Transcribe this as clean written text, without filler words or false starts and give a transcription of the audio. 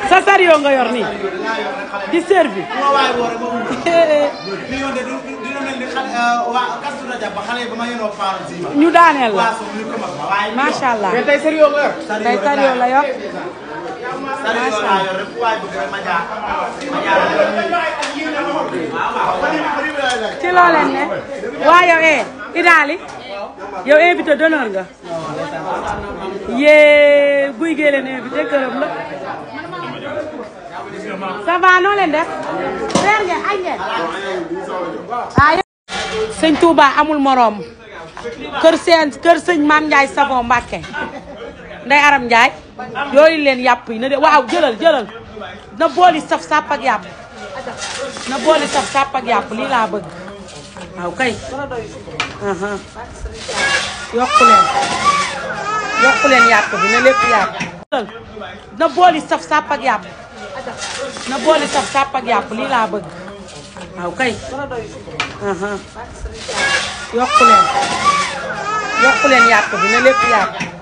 sa sario nga yor nii di servi ñu daaneel la macha allah tey sario la yor macha allah ci loo leen ne waa yow Idaly yow invité d'honneur nga yee guy gee leen invité këram la ça va noo leen def reer ngeen añ ngeen sëñ Touba amul moroom kër sëñ Maam Ndiaye Savon Mbàkke Ndey Aram Ndiaye yooyu leen yàpp yi na de waaw jëlal na booli saf sàpp ak yàpp na booli saf sàpp ak yàpp lii laa bëgg waaw kay yokku leen yàpp bi na lépp yàpp na booli saf sàpp ak yàpp na booli saf sàpp ak yàpp lii laa bëgg waaw kay yokku leen yàpp bi na lépp yàpp